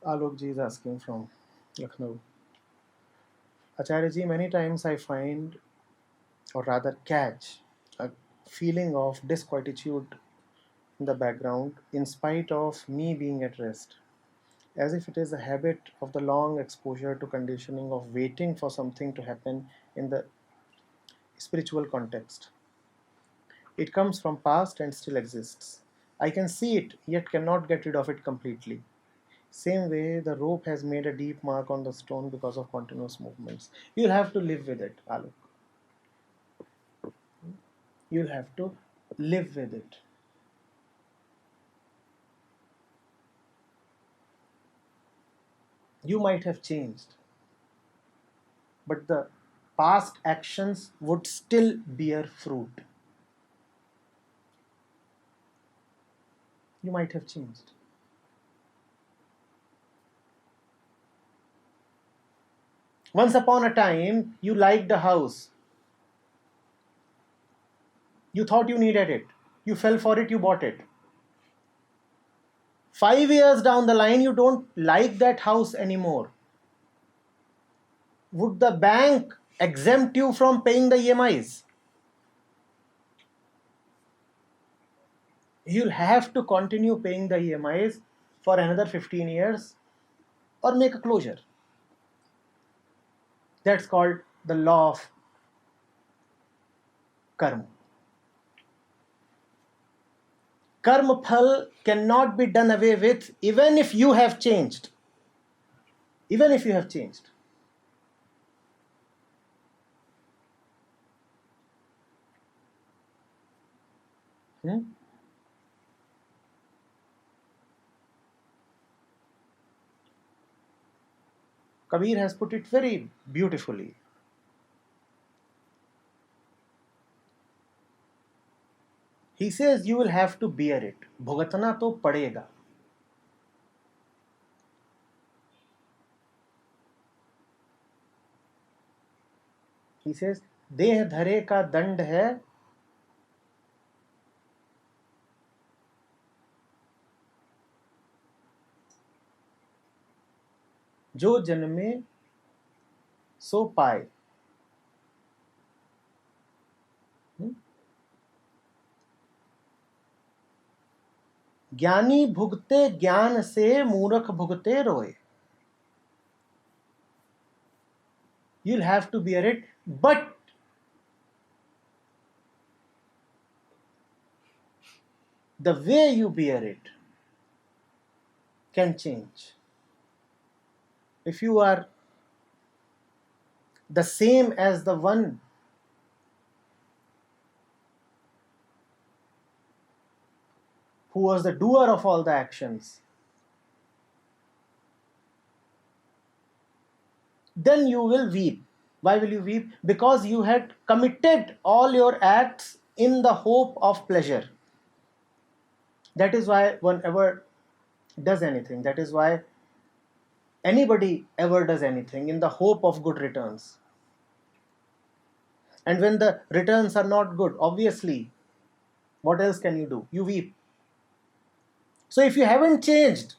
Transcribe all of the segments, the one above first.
Alok ji is asking from Lucknow. Acharya ji, many times I find, or rather catch, a feeling of disquietude in the background in spite of me being at rest, as if it is a habit of the long exposure to conditioning of waiting for something to happen in the spiritual context. It comes from past and still exists. I can see it, yet cannot get rid of it completely. Same way, the rope has made a deep mark on the stone because of continuous movements. You'll have to live with it, Alok. You'll have to live with it. You might have changed, but the past actions would still bear fruit. You might have changed. Once upon a time, you liked a house. You thought you needed it. You fell for it, you bought it. 5 years down the line, you don't like that house anymore. Would the bank exempt you from paying the EMIs? You'll have to continue paying the EMIs for another 15 years or make a closure. That's called the law of karma. Karma phal cannot be done away with even if you have changed. Even if you have changed. Kabir has put it very beautifully. He says you will have to bear it. Bhugatna to padega. He says देह धरे का दंड है जो जन्मे सो पाए. ज्ञानी भुगते ज्ञान से मूर्ख भुगते रोए. You'll have to bear it, but the way you bear it can change. If you are the same as the one who was the doer of all the actions, then you will weep. Why will you weep? Because you had committed all your acts in the hope of pleasure. That is why one ever does anything. That is why anybody ever does anything in the hope of good returns. And when the returns are not good, obviously, what else can you do? You weep. So if you haven't changed,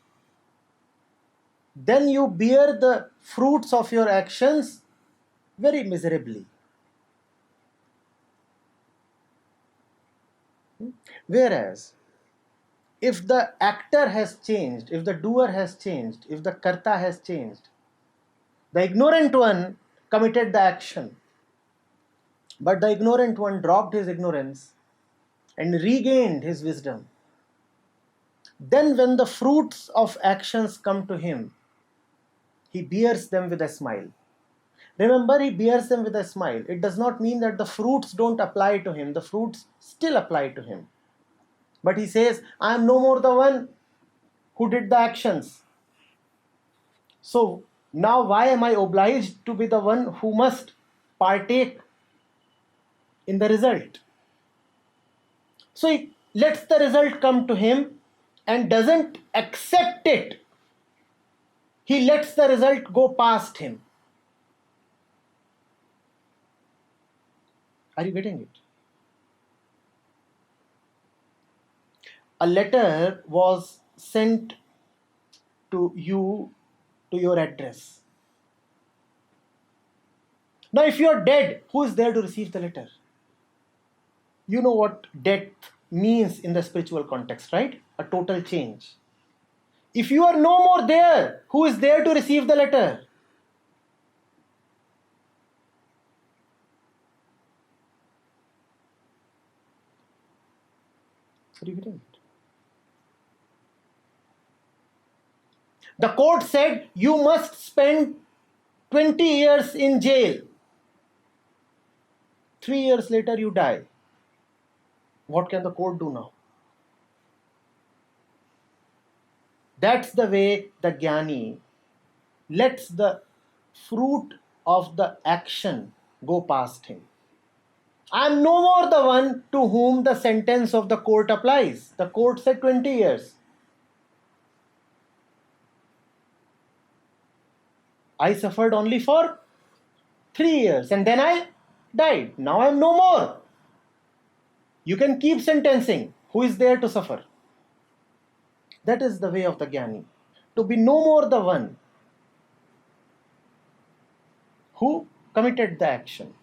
then you bear the fruits of your actions very miserably. Whereas, if the actor has changed, if the doer has changed, if the karta has changed, the ignorant one committed the action, but the ignorant one dropped his ignorance and regained his wisdom. Then when the fruits of actions come to him, he bears them with a smile. Remember, he bears them with a smile. It does not mean that the fruits don't apply to him. The fruits still apply to him. But he says, I am no more the one who did the actions. So now why am I obliged to be the one who must partake in the result? So he lets the result come to him and doesn't accept it. He lets the result go past him. Are you getting it? A letter was sent to you, to your address. Now, if you are dead, who is there to receive the letter? You know what death means in the spiritual context, right? A total change. If you are no more there, who is there to receive the letter? Reading it. The court said you must spend 20 years in jail. 3 years later, you die. What can the court do now? That's the way the Jnani lets the fruit of the action go past him. I am no more the one to whom the sentence of the court applies. The court said 20 years. I suffered only for 3 years and then I died. Now I am no more. You can keep sentencing. Who is there to suffer? That is the way of the Jnani. To be no more the one who committed the action.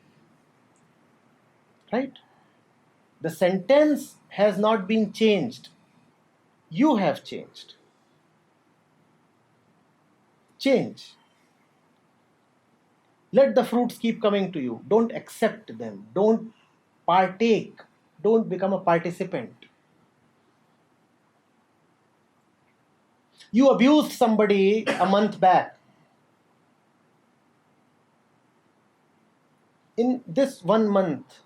Right? The sentence has not been changed. You have changed. Change. Let the fruits keep coming to you. Don't accept them. Don't partake. Don't become a participant. You abused somebody a month back. In this 1 month,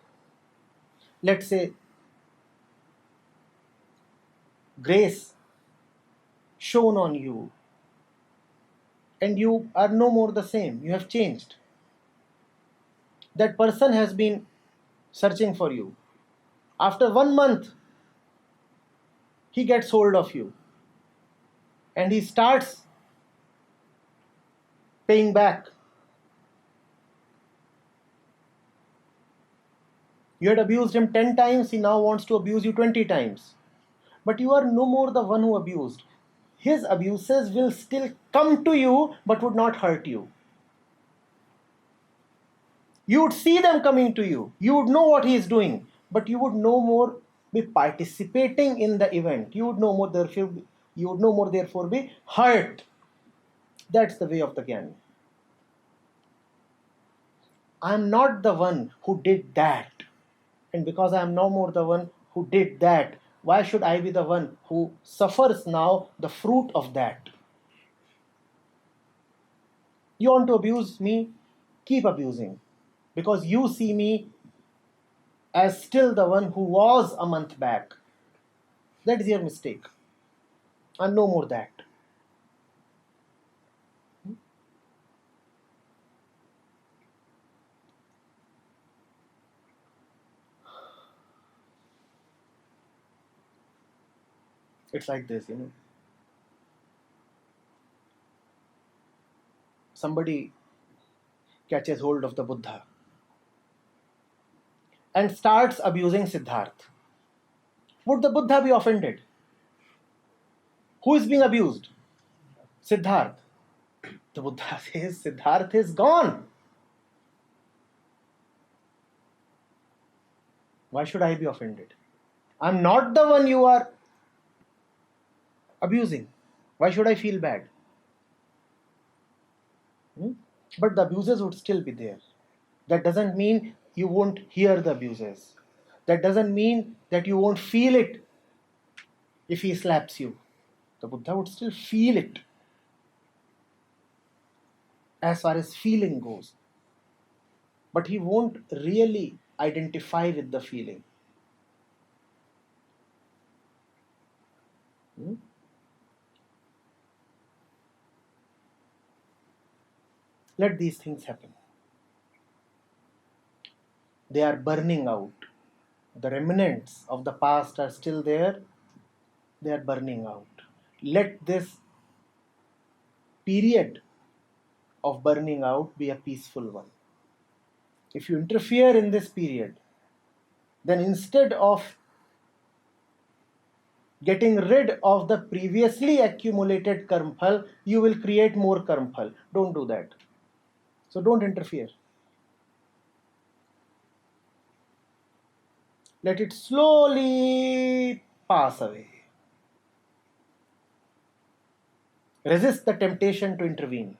let's say, grace shown on you, and you are no more the same. You have changed. That person has been searching for you. After 1 month, he gets hold of you and he starts paying back. You had abused him 10 times, he now wants to abuse you 20 times. But you are no more the one who abused. His abuses will still come to you but would not hurt you. You would see them coming to you. You would know what he is doing, but you would no more be participating in the event. You would no more therefore be hurt. That's the way of the Jnani. I am not the one who did that. And because I am no more the one who did that, why should I be the one who suffers now the fruit of that? You want to abuse me? Keep abusing. Because you see me as still the one who was a month back. That is your mistake. I'm no more that. It's like this, Somebody catches hold of the Buddha and starts abusing Siddhartha. Would the Buddha be offended? Who is being abused? Siddhartha. The Buddha says Siddhartha is gone. Why should I be offended? I'm not the one you are abusing. Why should I feel bad? But the abuses would still be there. That doesn't mean you won't hear the abuses. That doesn't mean that you won't feel it if he slaps you. The Buddha would still feel it as far as feeling goes. But he won't really identify with the feeling. Let these things happen. They are burning out. The remnants of the past are still there. They are burning out. Let this period of burning out be a peaceful one. If you interfere in this period, then instead of getting rid of the previously accumulated karma phal, you will create more karma phal. Don't do that. So don't interfere. Let it slowly pass away. Resist the temptation to intervene.